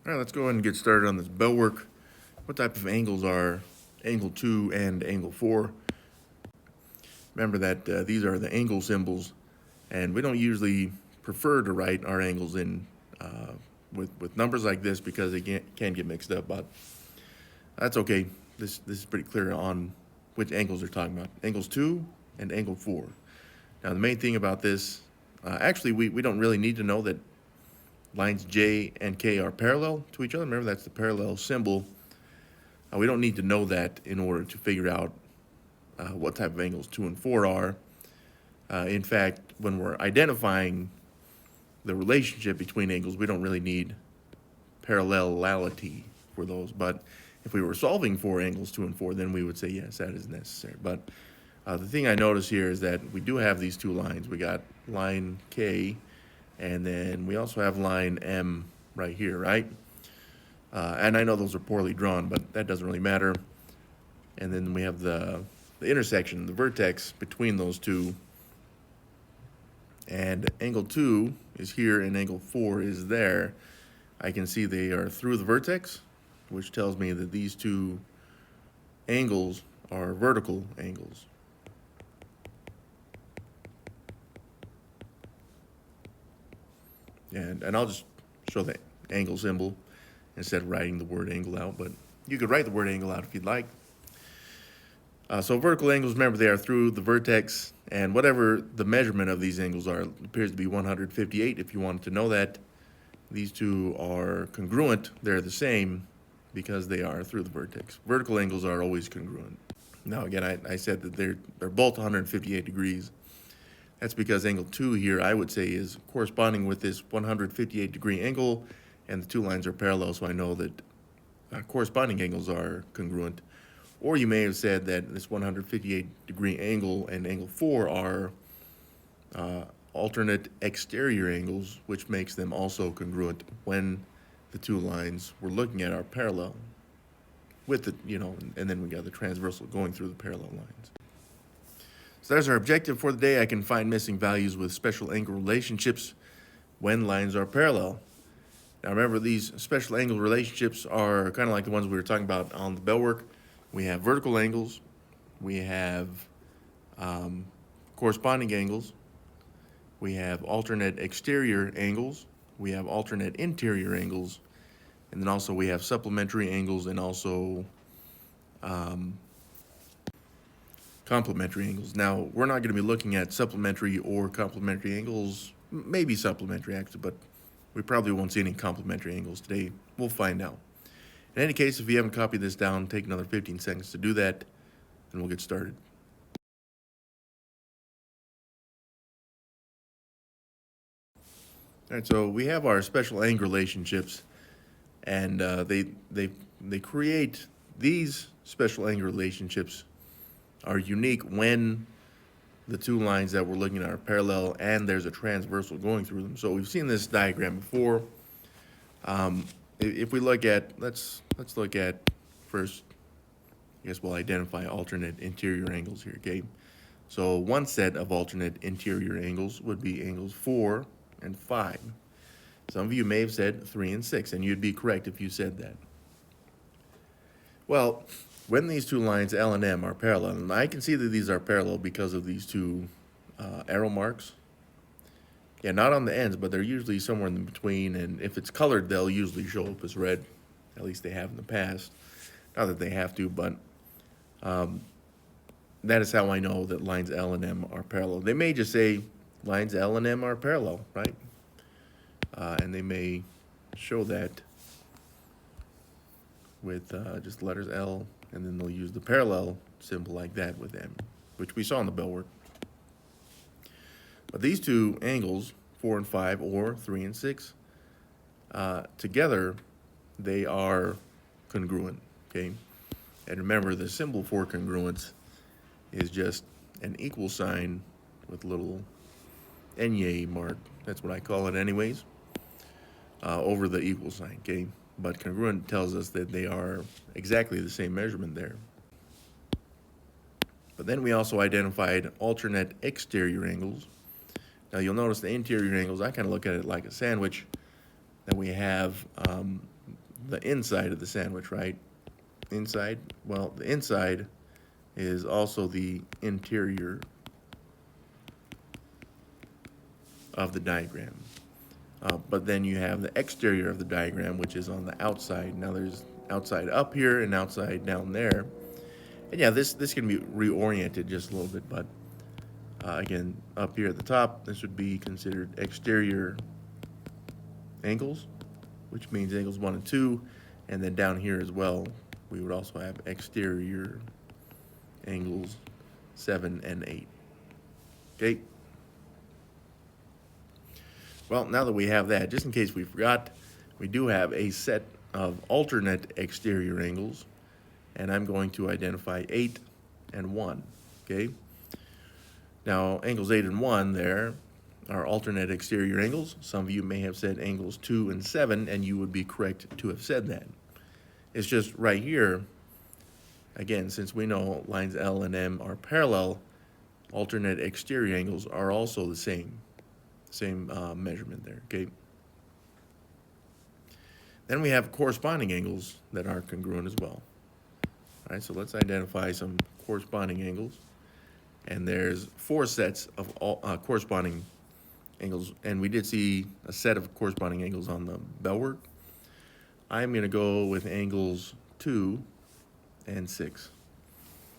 All right, let's go ahead and get started on this bell work. What type of angles are angle 2 and angle 4? Remember that these are the angle symbols, and we don't usually prefer to write our angles in with numbers like this because they can get mixed up, but that's okay. This is pretty clear on which angles they're talking about. Angles 2 and angle 4. Now, the main thing about this, actually, we don't really need to know that lines J and K are parallel to each other. Remember, that's the parallel symbol. We don't need to know that in order to figure out what type of angles 2 and 4 are. In fact, when we're identifying the relationship between angles, we don't really need parallelity for those. But if we were solving for angles 2 and 4, then we would say, yes, that is necessary. But the thing I notice here is that we do have these two lines. We got line K, and then we also have line M right here, right? And I know those are poorly drawn, but that doesn't really matter. And then we have the intersection, the vertex between those two. And angle 2 is here and angle 4 is there. I can see they are through the vertex, which tells me that these two angles are vertical angles. And I'll just show the angle symbol instead of writing the word angle out, but you could write the word angle out if you'd like. So vertical angles, remember, they are through the vertex, and whatever the measurement of these angles are, it appears to be 158 if you wanted to know that. These two are congruent. They're the same because they are through the vertex. Vertical angles are always congruent. Now, again, I said that they're both 158 degrees. That's because angle 2 here, I would say, is corresponding with this 158 degree angle, and the two lines are parallel, so I know that corresponding angles are congruent. Or you may have said that this 158 degree angle and angle 4 are alternate exterior angles, which makes them also congruent when the two lines we're looking at are parallel with the, and then we got the transversal going through the parallel lines. So there's our objective for the day. I can find missing values with special angle relationships when lines are parallel. Now remember, these special angle relationships are kind of like the ones we were talking about on the bell work. We have vertical angles, we have corresponding angles, we have alternate exterior angles, we have alternate interior angles, and then also we have supplementary angles and also complementary angles. Now, we're not going to be looking at supplementary or complementary angles, maybe supplementary actually, but we probably won't see any complementary angles today. We'll find out. In any case, if you haven't copied this down, take another 15 seconds to do that, and we'll get started. All right, so we have our special angle relationships, and they create these special angle relationships are unique when the two lines that we're looking at are parallel and there's a transversal going through them. So we've seen this diagram before. If we look at, let's look at first, I guess we'll identify alternate interior angles here, okay? So one set of alternate interior angles would be angles 4 and 5. Some of you may have said 3 and 6, and you'd be correct if you said that. Well, when these two lines L and M are parallel, and I can see that these are parallel because of these two arrow marks. Yeah, not on the ends, but they're usually somewhere in between, and if it's colored, they'll usually show up as red. At least they have in the past. Not that they have to, but that is how I know that lines L and M are parallel. They may just say lines L and M are parallel, right? And they may show that with just the letters L, and then they'll use the parallel symbol like that with M, which we saw in the bell work. But these two angles, 4 and 5 or 3 and 6, together they are congruent, okay? And remember, the symbol for congruence is just an equal sign with a little enye mark. That's what I call it anyways, over the equal sign, okay? But congruent tells us that they are exactly the same measurement there. But then we also identified alternate exterior angles. Now you'll notice the interior angles, I kind of look at it like a sandwich, that we have the inside of the sandwich, right? Inside, well, the inside is also the interior of the diagram. But then you have the exterior of the diagram, which is on the outside. Now there's outside up here and outside down there. And yeah, this can be reoriented just a little bit, but again, up here at the top, this would be considered exterior angles, which means angles 1 and 2. And then down here as well, we would also have exterior angles 7 and 8. Okay? Well, now that we have that, just in case we forgot, we do have a set of alternate exterior angles, and I'm going to identify 8 and 1, okay? Now, angles 8 and 1 there are alternate exterior angles. Some of you may have said angles 2 and 7, and you would be correct to have said that. It's just right here, again, since we know lines L and M are parallel, alternate exterior angles are also the same measurement there, okay? Then we have corresponding angles that are congruent as well. All right, so let's identify some corresponding angles. And there's 4 sets of all, corresponding angles, and we did see a set of corresponding angles on the bell work. I'm going to go with angles 2 and 6.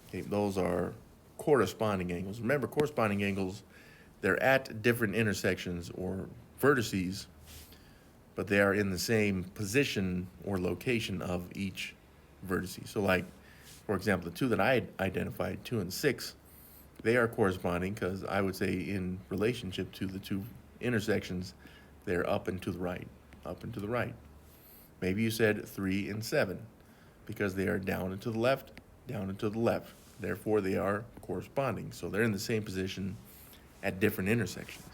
Okay, those are corresponding angles. Remember, corresponding angles, they're at different intersections or vertices, but they are in the same position or location of each vertice. So like, for example, the 2 that I identified, 2 and 6, they are corresponding because I would say in relationship to the 2 intersections, they're up and to the right, up and to the right. Maybe you said 3 and 7 because they are down and to the left, down and to the left. Therefore, they are corresponding. So they're in the same position at different intersections.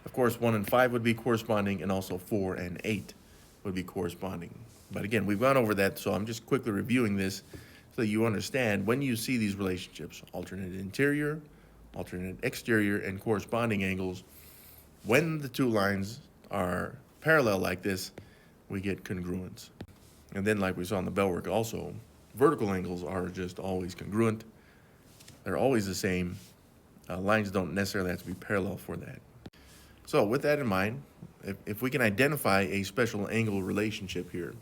Of course, 1 and 5 would be corresponding, and also 4 and 8 would be corresponding. But again, we've gone over that, so I'm just quickly reviewing this so that you understand when you see these relationships, alternate interior, alternate exterior, and corresponding angles, when the 2 lines are parallel like this, we get congruence. And then like we saw in the bell work also, vertical angles are just always congruent. They're always the same. Lines don't necessarily have to be parallel for that. So with that in mind, if we can identify a special angle relationship here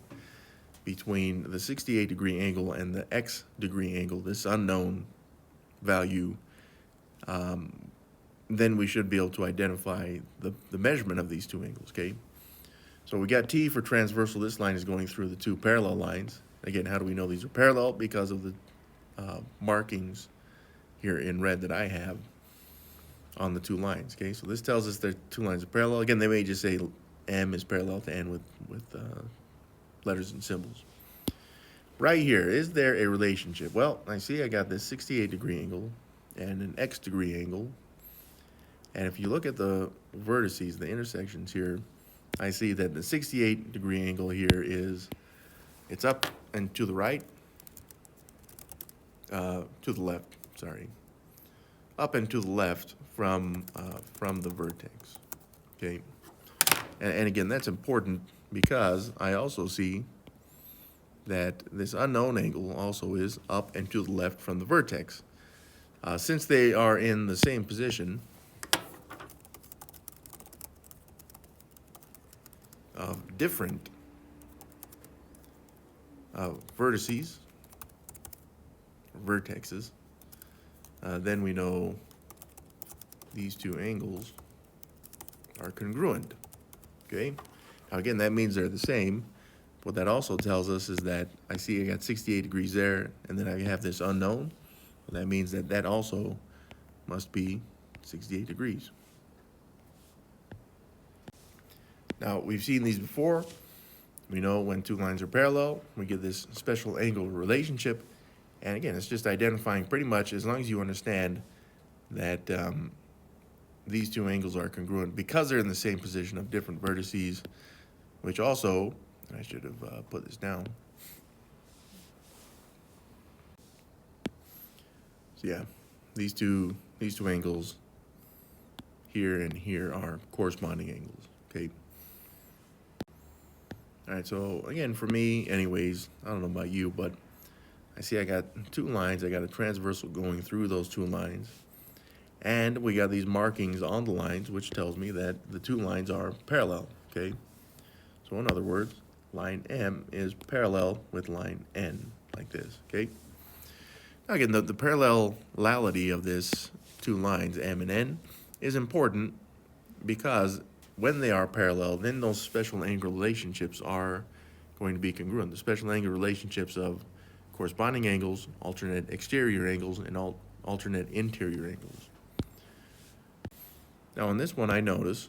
between the 68-degree angle and the x degree angle, this unknown value, then we should be able to identify the measurement of these 2 angles, okay? So we got T for transversal. This line is going through the 2 parallel lines. Again, how do we know these are parallel? Because of the markings here in red that I have on the 2 lines, okay? So this tells us that 2 lines are parallel. Again, they may just say M is parallel to N with letters and symbols. Right here, is there a relationship? Well, I see I got this 68-degree angle and an x degree angle. And if you look at the vertices, the intersections here, I see that the 68-degree angle here is, it's up and to the right, to the left, sorry, up and to the left from the vertex, okay? And again, that's important because I also see that this unknown angle also is up and to the left from the vertex. Since they are in the same position of different vertices, vertexes, then we know these 2 angles are congruent, okay? Now again, that means they're the same. What that also tells us is that I see I got 68 degrees there, and then I have this unknown. Well, that means that that also must be 68 degrees. Now, we've seen these before. We know when 2 lines are parallel, we get this special angle relationship. And again, it's just identifying pretty much, as long as you understand that these 2 angles are congruent because they're in the same position of different vertices, which also, I should have put this down. So yeah, these two angles here and here are corresponding angles, okay? All right, so again, for me, anyways, I don't know about you, but I see I got two lines. I got a transversal going through those two lines. And we got these markings on the lines, which tells me that the two lines are parallel, okay? So in other words, line M is parallel with line N, like this, okay? Now again, the parallelity of this two lines, M and N, is important because when they are parallel, then those special angle relationships are going to be congruent. The special angle relationships of corresponding angles, alternate exterior angles, and alternate interior angles. Now on this one, I notice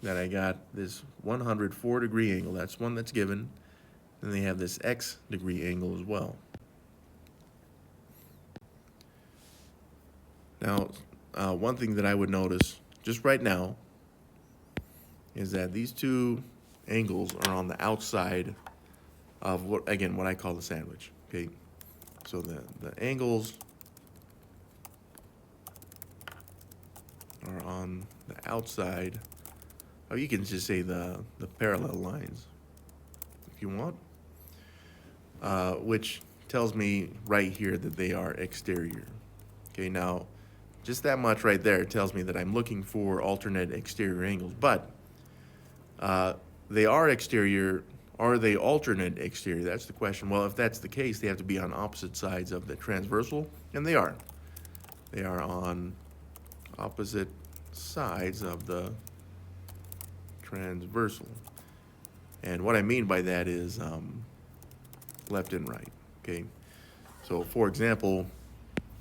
that I got this 104-degree angle. That's one that's given. Then they have this X degree angle as well. Now, one thing that I would notice just right now is that these two angles are on the outside of what I call the sandwich, okay? So the angles are on the outside, or you can just say the parallel lines if you want, which tells me right here that they are exterior. Okay, now just that much right there tells me that I'm looking for alternate exterior angles, but they are exterior. Are they alternate exterior? That's the question. Well, if that's the case, they have to be on opposite sides of the transversal, and they are. They are on opposite sides of the transversal. And what I mean by that is left and right, okay? So for example,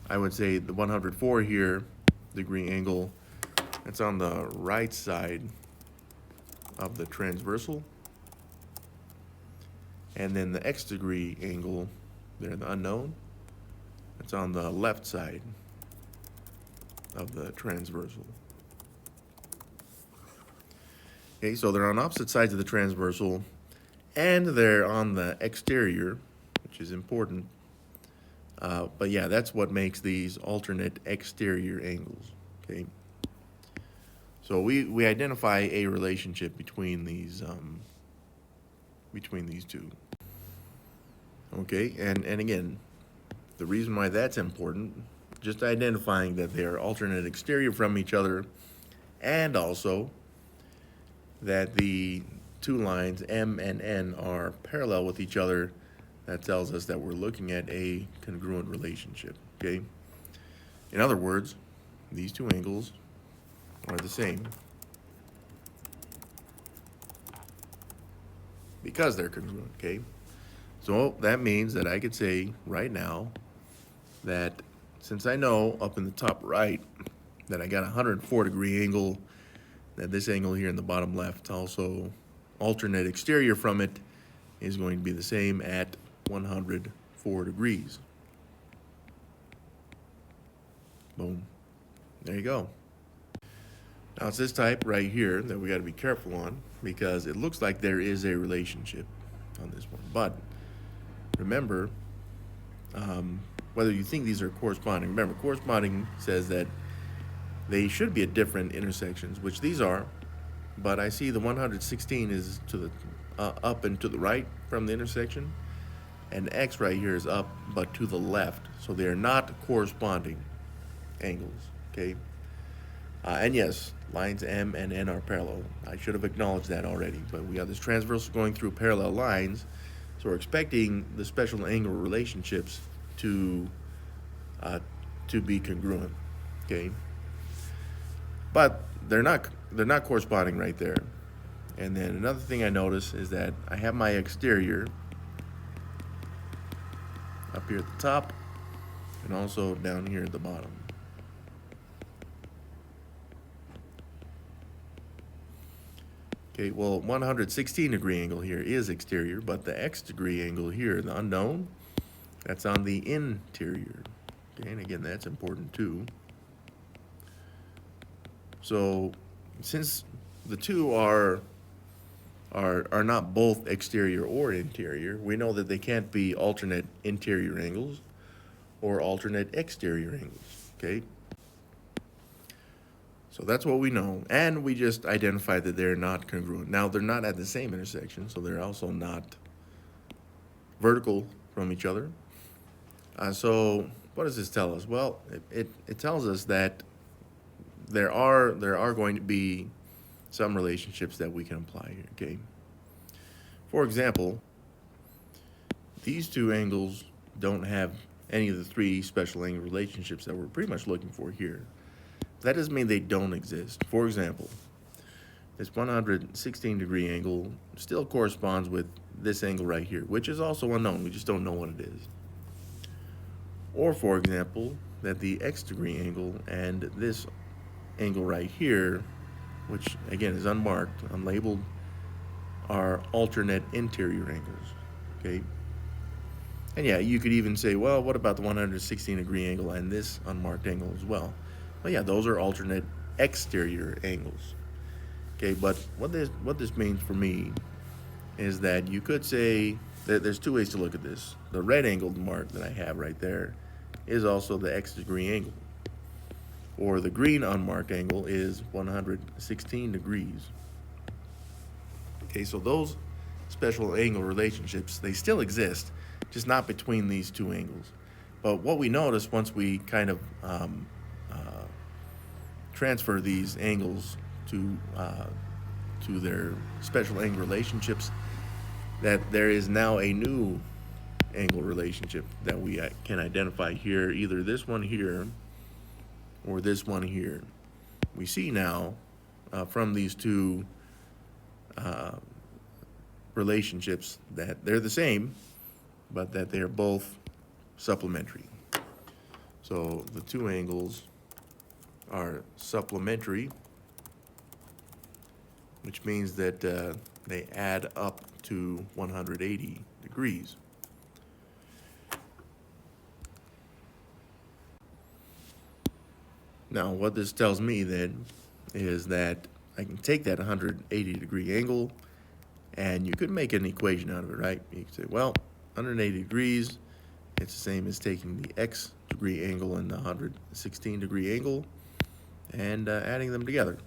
I would say the 104 here, degree angle, it's on the right side of the transversal. And then the X degree angle, there, the unknown, it's on the left side of the transversal. Okay, so they're on opposite sides of the transversal, and they're on the exterior, which is important. But yeah, that's what makes these alternate exterior angles, okay? So we identify a relationship between these two. Okay, and again, the reason why that's important, just identifying that they are alternate exterior from each other, and also that the two lines M and N are parallel with each other, that tells us that we're looking at a congruent relationship, okay? In other words, these two angles are the same because they're congruent, okay? So that means that I could say right now that since I know up in the top right that I got a 104-degree angle, that this angle here in the bottom left, also alternate exterior from it, is going to be the same at 104 degrees. Boom. There you go. Now it's this type right here that we got to be careful on, because it looks like there is a relationship on this one. But remember, whether you think these are corresponding, remember, corresponding says that they should be at different intersections, which these are, but I see the 116 is to the up and to the right from the intersection, and X right here is up but to the left, so they are not corresponding angles, okay? And yes, lines M and N are parallel. I should have acknowledged that already, but we got this transversal going through parallel lines, so we're expecting the special angle relationships to be congruent, okay? But they're not corresponding right there. And then another thing I notice is that I have my exterior up here at the top and also down here at the bottom. Okay, well, 116-degree angle here is exterior, but the X degree angle here, the unknown, that's on the interior. Okay, and again, that's important too. So since the two are not both exterior or interior, we know that they can't be alternate interior angles or alternate exterior angles, okay? So that's what we know. And we just identified that they're not congruent. Now, they're not at the same intersection, so they're also not vertical from each other. So what does this tell us? Well, it tells us that there are going to be some relationships that we can apply here, okay? For example, these two angles don't have any of the three special angle relationships that we're pretty much looking for here. That doesn't mean they don't exist. For example, this 116-degree angle still corresponds with this angle right here, which is also unknown. We just don't know what it is. Or, for example, that the x-degree angle and this angle right here, which again is unmarked, unlabeled, are alternate interior angles, okay? And yeah, you could even say, well, what about the 116-degree angle and this unmarked angle as well? Well, yeah, those are alternate exterior angles, okay? But what this means for me is that you could say that there's two ways to look at this. The red angled mark that I have right there is also the x-degree angle, or the green unmarked angle is 116 degrees. Okay, so those special angle relationships, they still exist, just not between these two angles. But what we notice once we kind of transfer these angles to their special angle relationships, that there is now a new angle relationship that we can identify here, either this one here or this one here. We see now from these two relationships that they're the same, but that they're both supplementary. So the two angles are supplementary, which means that they add up to 180 degrees. Now, what this tells me then is that I can take that 180-degree angle, and you could make an equation out of it, right? You could say, well, 180 degrees, it's the same as taking the x-degree angle and the 116-degree angle and adding them together,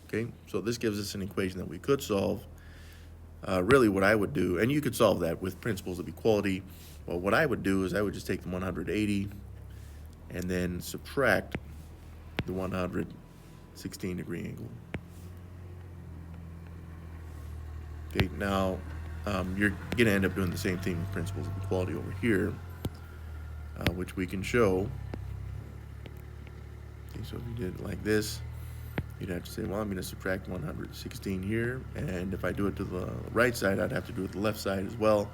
okay? So this gives us an equation that we could solve. Really what I would do, and you could solve that with principles of equality, well, what I would do is I would just take the 180 and then subtract the 116-degree angle. Okay, now you're going to end up doing the same thing with principles of equality over here, which we can show. Okay, so if you did it like this, you'd have to say, well, I'm going to subtract 116 here, and if I do it to the right side, I'd have to do it to the left side as well.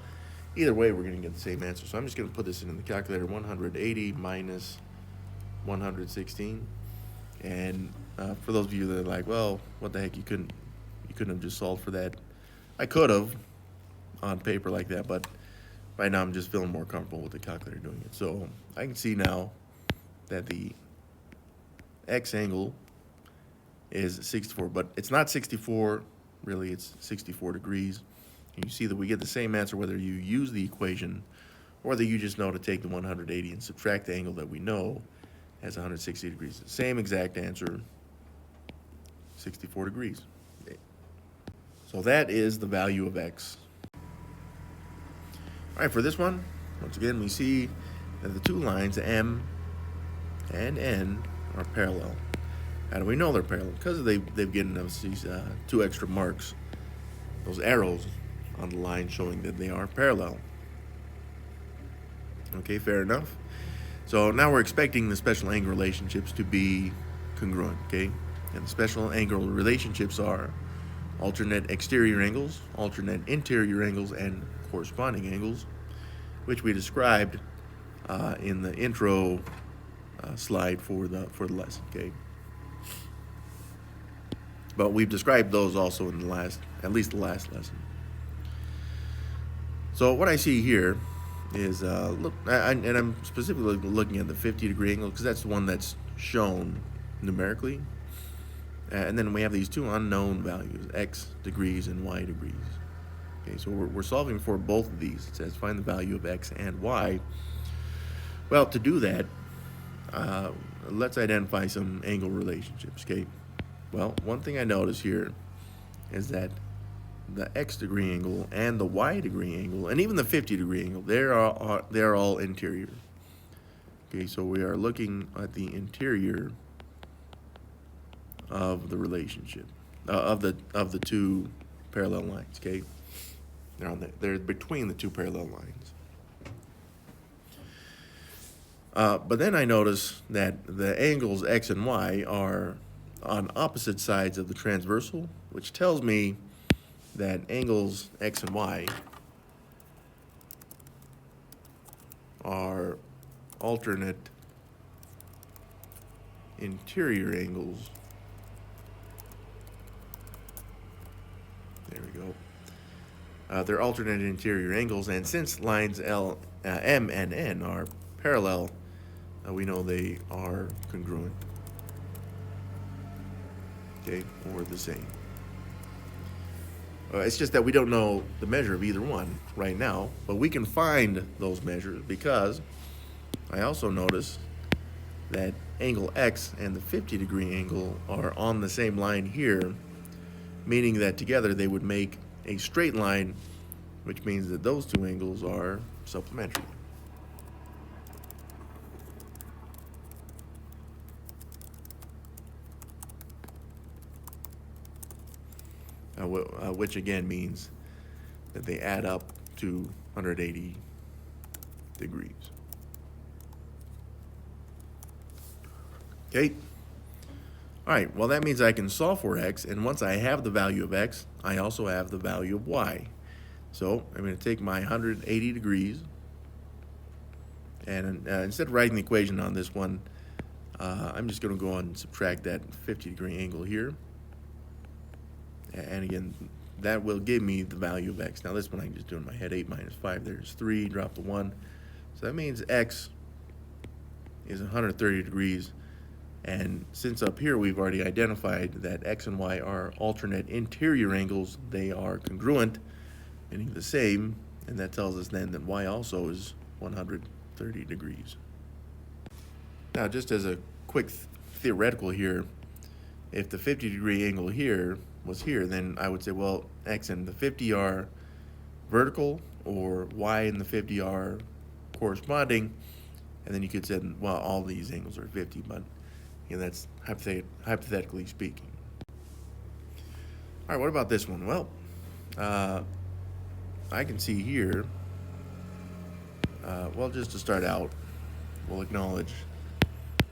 Either way, we're going to get the same answer. So I'm just going to put this in the calculator, 180 minus 116. And for those of you that are like, well, what the heck, you couldn't have just solved for that. I could have on paper like that, but right now I'm just feeling more comfortable with the calculator doing it. So I can see now that the x angle is 64, but it's not 64, really, it's 64 degrees. And you see that we get the same answer whether you use the equation or whether you just know to take the 180 and subtract the angle that we know as 160 degrees. Same exact answer, 64 degrees. So that is the value of x. All right, for this one, once again, we see that the two lines, M and N, are parallel. How do we know they're parallel? Because they've given us these two extra marks, those arrows on the line showing that they are parallel. Okay, fair enough. So now we're expecting the special angle relationships to be congruent, okay? And the special angle relationships are alternate exterior angles, alternate interior angles, and corresponding angles, which we described in the intro slide for the lesson, okay? But we've described those also in at least the last lesson. So what I see here is, look, and I'm specifically looking at the 50-degree angle because that's the one that's shown numerically. And then we have these two unknown values, x degrees and y degrees. Okay, so we're solving for both of these. It says find the value of x and y. Well, to do that, let's identify some angle relationships, okay? Well, one thing I notice here is that the X degree angle and the Y degree angle, and even the 50-degree angle, they're all interior. Okay, so we are looking at the interior of the relationship of the two parallel lines. Okay, they're between the two parallel lines. But then I notice that the angles X and Y are on opposite sides of the transversal, which tells me that angles X and Y are alternate interior angles. There we go. They're alternate interior angles, and since lines M and N are parallel, we know they are congruent, okay, or the same. It's just that we don't know the measure of either one right now, but we can find those measures because I also notice that angle X and the 50-degree angle are on the same line here, meaning that together they would make a straight line, which means that those two angles are supplementary. Which again means that they add up to 180 degrees. Okay. All right, well, that means I can solve for X, and once I have the value of X, I also have the value of Y. So I'm going to take my 180 degrees, and instead of writing the equation on this one, I'm just going to go and subtract that 50-degree angle here. And again, that will give me the value of X. Now this one I can just do in my head, 8 minus 5, there's 3, drop the 1. So that means X is 130 degrees. And since up here we've already identified that X and Y are alternate interior angles, they are congruent, meaning the same, and that tells us then that Y also is 130 degrees. Now just as a quick theoretical here, if the 50-degree angle here was here, then I would say, well, X and the 50 are vertical, or Y and the 50 are corresponding, and then you could say, well, all these angles are 50, but again, that's hypothetically speaking. All right, what about this one? Well, I can see here, well, just to start out, we'll acknowledge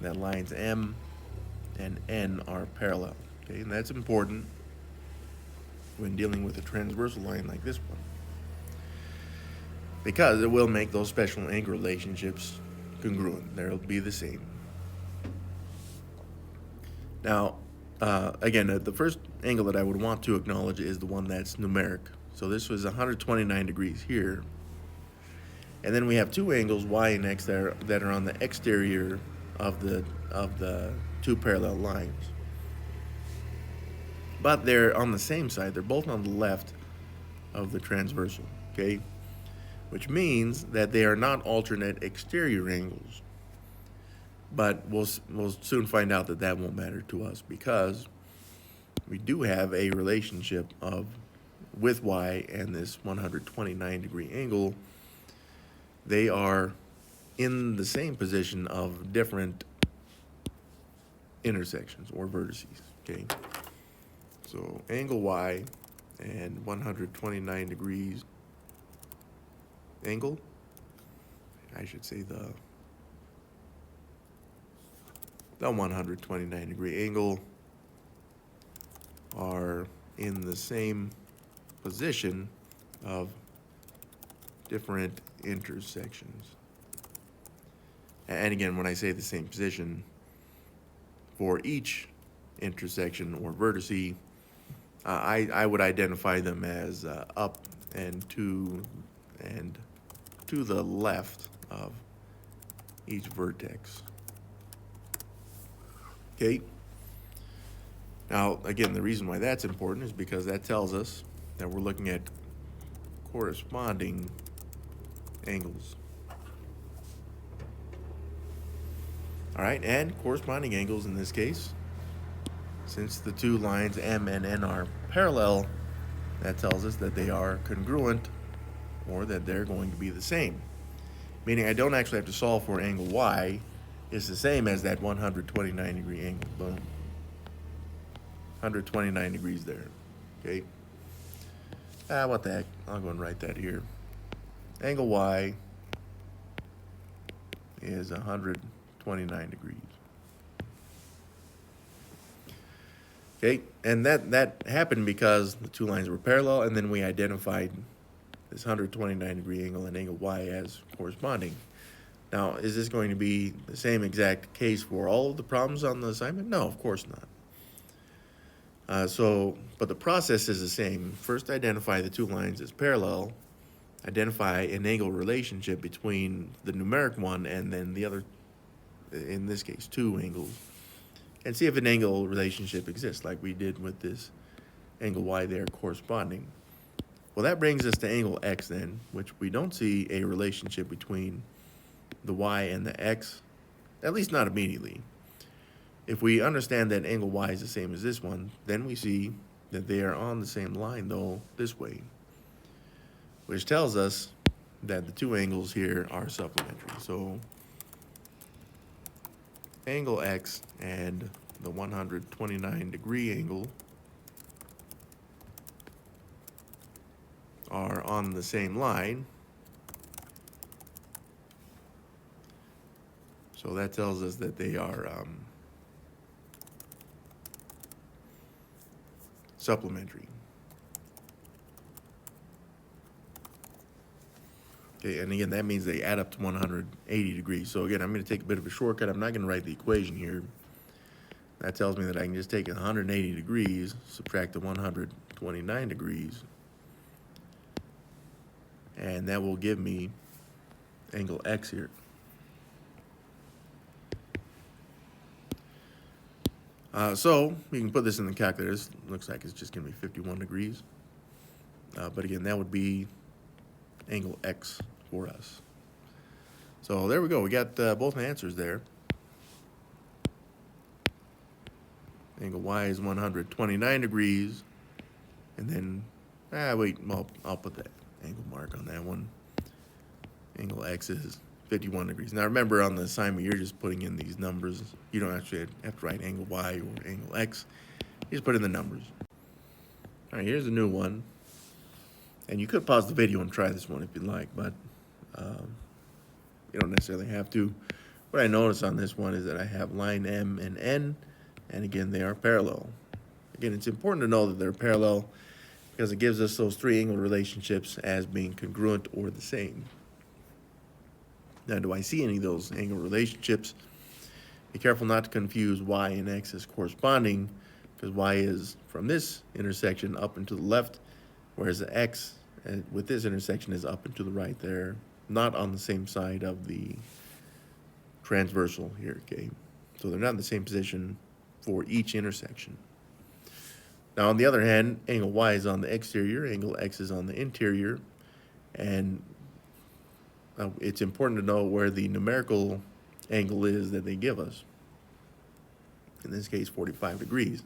that lines M and N are parallel, okay, and that's important when dealing with a transversal line like this one, because it will make those special angle relationships congruent. They'll be the same. Now, again, the first angle that I would want to acknowledge is the one that's numeric. So this was 129 degrees here. And then we have two angles, Y and X, that are on the exterior of the two parallel lines. But they're on the same side. They're both on the left of the transversal, okay? Which means that they are not alternate exterior angles. But we'll soon find out that that won't matter to us, because we do have a relationship with Y and this 129-degree angle. They are in the same position of different intersections or vertices, okay? So angle Y and 129 degrees angle, I should say the 129-degree angle are in the same position of different intersections. And again, when I say the same position, for each intersection or vertice, I would identify them as up and to the left of each vertex. Okay. Now, again, the reason why that's important is because that tells us that we're looking at corresponding angles. All right, and corresponding angles in this case Since the two lines M and N are parallel, that tells us that they are congruent, or that they're going to be the same. Meaning I don't actually have to solve for angle Y. It's the same as that 129 degree angle. Boom. 129 degrees there. Okay. What the heck? I'll go and write that here. Angle Y is 129 degrees. Okay, and that happened because the two lines were parallel, and then we identified this 129 degree angle and angle Y as corresponding. Now, is this going to be the same exact case for all of the problems on the assignment? No, of course not. But the process is the same. First, identify the two lines as parallel, identify an angle relationship between the numeric one and then the other, in this case, two angles, and see if an angle relationship exists, like we did with this angle Y there corresponding. Well, that brings us to angle X then, which we don't see a relationship between the Y and the X, at least not immediately. If we understand that angle Y is the same as this one, then we see that they are on the same line, though, this way, which tells us that the two angles here are supplementary. So angle X and the 129 degree angle are on the same line. So that tells us that they are supplementary. Okay, and again, that means they add up to 180 degrees. So again, I'm going to take a bit of a shortcut. I'm not going to write the equation here. That tells me that I can just take 180 degrees, subtract the 129 degrees, and that will give me angle X here. So you can put this in the calculator. This looks like it's just going to be 51 degrees. But again, that would be angle X for us. So there we go. We got both answers there. Angle Y is 129 degrees. And then, I'll put that angle mark on that one. Angle X is 51 degrees. Now remember, on the assignment, you're just putting in these numbers. You don't actually have to write angle Y or angle X. You just put in the numbers. All right, here's a new one. And you could pause the video and try this one if you'd like, but you don't necessarily have to. What I notice on this one is that I have line M and N, and again, they are parallel. Again, it's important to know that they're parallel because it gives us those three angle relationships as being congruent or the same. Now, do I see any of those angle relationships? Be careful not to confuse Y and X as corresponding, because Y is from this intersection up and to the left, whereas the X with this intersection is up and to the right. They're not on the same side of the transversal here, okay? So they're not in the same position for each intersection. Now, on the other hand, angle Y is on the exterior, angle X is on the interior, and it's important to know where the numerical angle is that they give us. In this case, 45 degrees.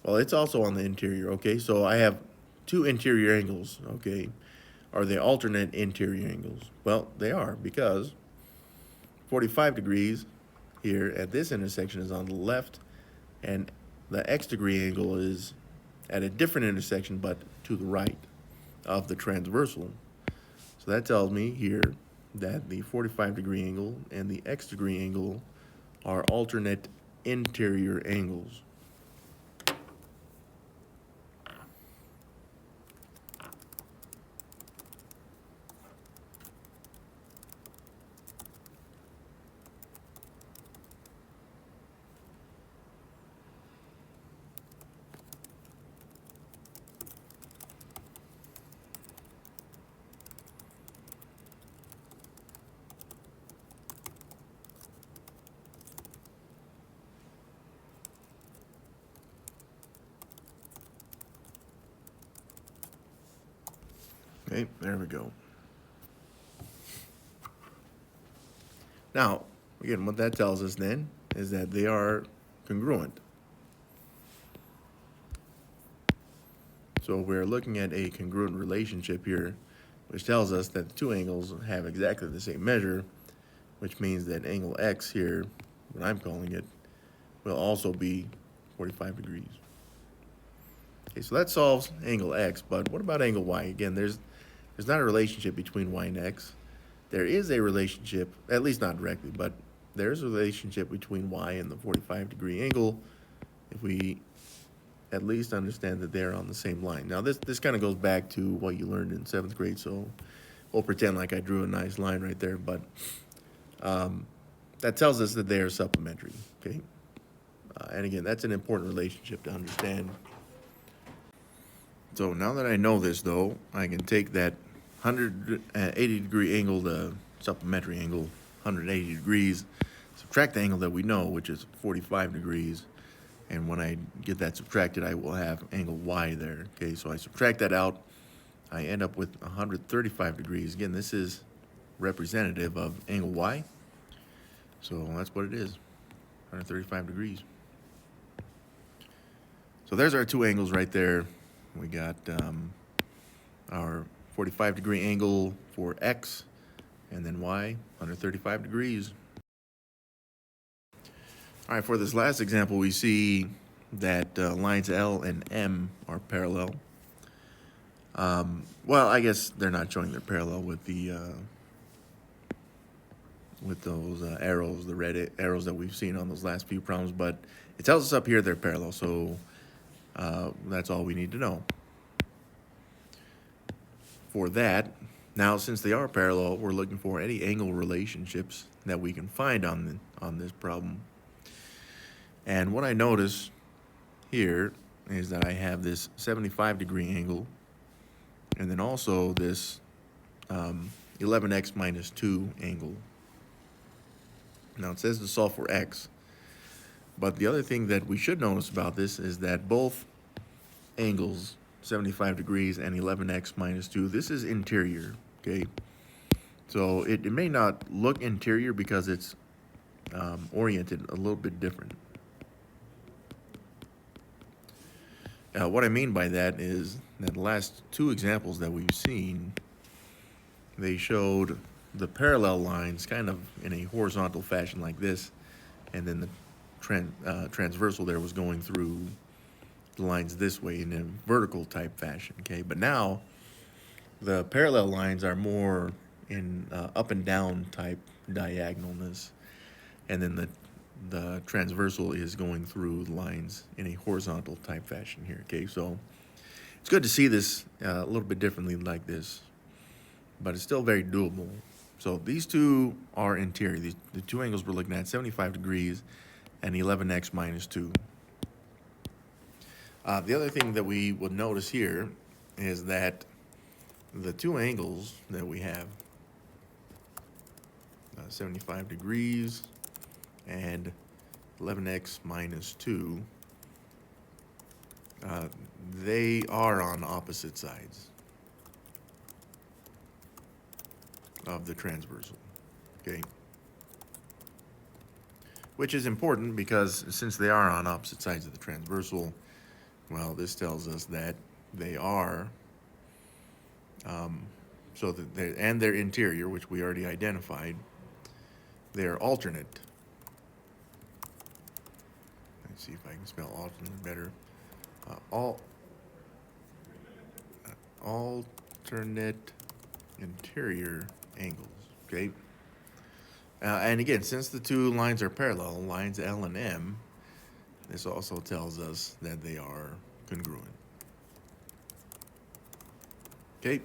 Well, it's also on the interior, okay? So I have two interior angles, okay? Are they alternate interior angles? Well, they are, because 45 degrees here at this intersection is on the left, and the X degree angle is at a different intersection but to the right of the transversal. So that tells me here that the 45 degree angle and the X degree angle are alternate interior angles. Okay, there we go. Now, again, what that tells us then is that they are congruent. So we're looking at a congruent relationship here, which tells us that the two angles have exactly the same measure, which means that angle X here, what I'm calling it, will also be 45 degrees. Okay, so that solves angle X, but what about angle Y? Again, there's not a relationship between Y and X. There is a relationship, at least not directly, but there's a relationship between Y and the 45-degree angle if we at least understand that they're on the same line. Now, this kind of goes back to what you learned in 7th grade, so we'll pretend like I drew a nice line right there, but that tells us that they are supplementary, okay? And again, that's an important relationship to understand. So now that I know this, though, I can take that 180-degree angle, the supplementary angle, 180 degrees, subtract the angle that we know, which is 45 degrees, and when I get that subtracted, I will have angle Y there. Okay, so I subtract that out, I end up with 135 degrees. Again, this is representative of angle Y, so that's what it is, 135 degrees. So there's our two angles right there. We got our 45-degree angle for X, and then Y, 135 degrees. All right, for this last example, we see that lines L and M are parallel. Well, I guess they're not showing they're parallel with the with those arrows, the red arrows that we've seen on those last few problems, but it tells us up here they're parallel, so that's all we need to know. For that, now since they are parallel, we're looking for any angle relationships that we can find on this problem. And what I notice here is that I have this 75-degree angle, and then also this 11x minus 2 angle. Now it says to solve for x, but the other thing that we should notice about this is that both angles, 75 degrees and 11x minus 2, this is interior, okay? So it may not look interior because it's oriented a little bit different. What I mean by that is that the last two examples that we've seen, they showed the parallel lines kind of in a horizontal fashion like this, and then the transversal there was going through the lines this way in a vertical type fashion, okay? But now the parallel lines are more in up and down type diagonalness, and then the transversal is going through the lines in a horizontal type fashion here, okay? So it's good to see this a little bit differently like this, but it's still very doable. So these two are interior. The two angles we're looking at, 75 degrees and 11x minus 2. The other thing that we would notice here is that the two angles that we have, 75 degrees and 11x minus 2, they are on opposite sides of the transversal, okay? Which is important because since they are on opposite sides of the transversal, well, this tells us that they are, so that they're interior, which we already identified. They're alternate. Let's see if I can spell alternate better. Alternate interior angles, okay? And again, since the two lines are parallel, lines L and M, this also tells us that they are congruent. Okay,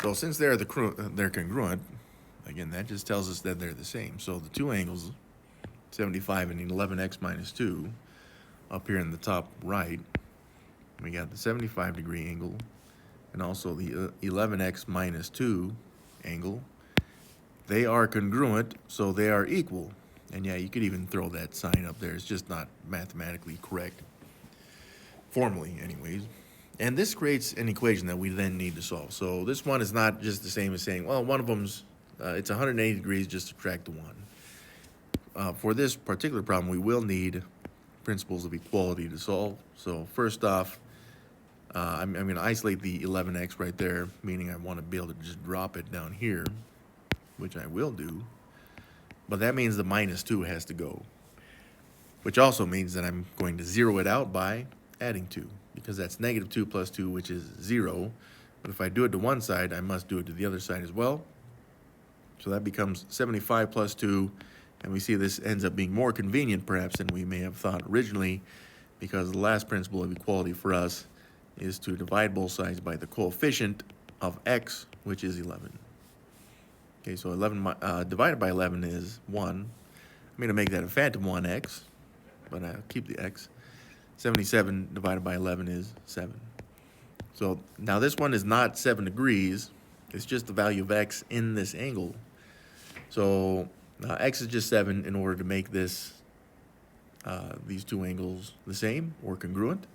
so since they're congruent, again, that just tells us that they're the same. So the two angles, 75 and 11x minus 2, up here in the top right, we got the 75-degree angle and also the 11x minus 2 angle. They are congruent, so they are equal. And yeah, you could even throw that sign up there. It's just not mathematically correct, formally anyways. And this creates an equation that we then need to solve. So this one is not just the same as saying, well, one of them's, it's 180 degrees, just subtract the one. For this particular problem, we will need principles of equality to solve. So first off, I'm going to isolate the 11x right there, meaning I want to be able to just drop it down here, which I will do. But that means the -2 has to go, which also means that I'm going to zero it out by adding 2, because that's -2 plus 2, which is 0. But if I do it to one side, I must do it to the other side as well. So that becomes 75 plus 2, and we see this ends up being more convenient perhaps than we may have thought originally, because the last principle of equality for us is to divide both sides by the coefficient of x, which is 11. Okay, so 11 divided by 11 is 1. I'm going to make that a phantom 1x, but I'll keep the x. 77 divided by 11 is 7. So now this one is not 7 degrees. It's just the value of x in this angle. So x is just 7 in order to make this these two angles the same or congruent.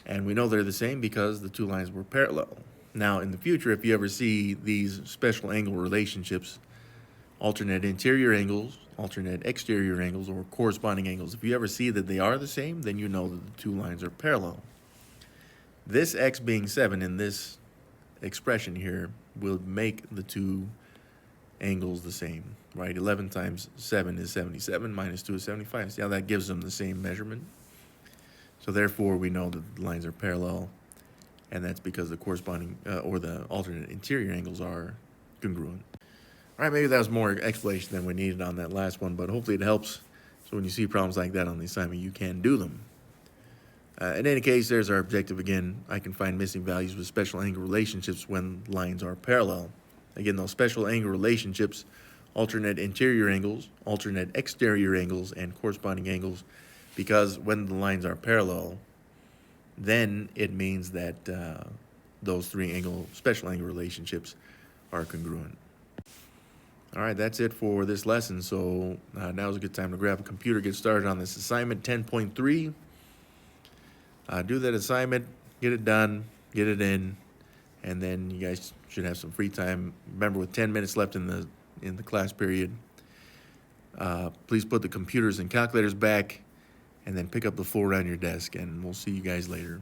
And we know they're the same because the two lines were parallel. Now, in the future, if you ever see these special angle relationships, alternate interior angles, alternate exterior angles, or corresponding angles, if you ever see that they are the same, then you know that the two lines are parallel. This x being 7 in this expression here will make the two angles the same, right? 11 times 7 is 77, minus 2 is 75. See how that gives them the same measurement? So therefore, we know that the lines are parallel, and that's because the corresponding or the alternate interior angles are congruent. All right, maybe that was more explanation than we needed on that last one, but hopefully it helps. So when you see problems like that on the assignment, you can do them. In any case, there's our objective again. I can find missing values with special angle relationships when lines are parallel. Again, those special angle relationships, alternate interior angles, alternate exterior angles, and corresponding angles, because when the lines are parallel, then it means that those three special angle relationships are congruent. All right, that's it for this lesson. So now's a good time to grab a computer, get started on this assignment 10.3. Do that assignment, get it done, get it in, and then you guys should have some free time. Remember, with 10 minutes left in the class period, please put the computers and calculators back, and then pick up the floor around your desk, and we'll see you guys later.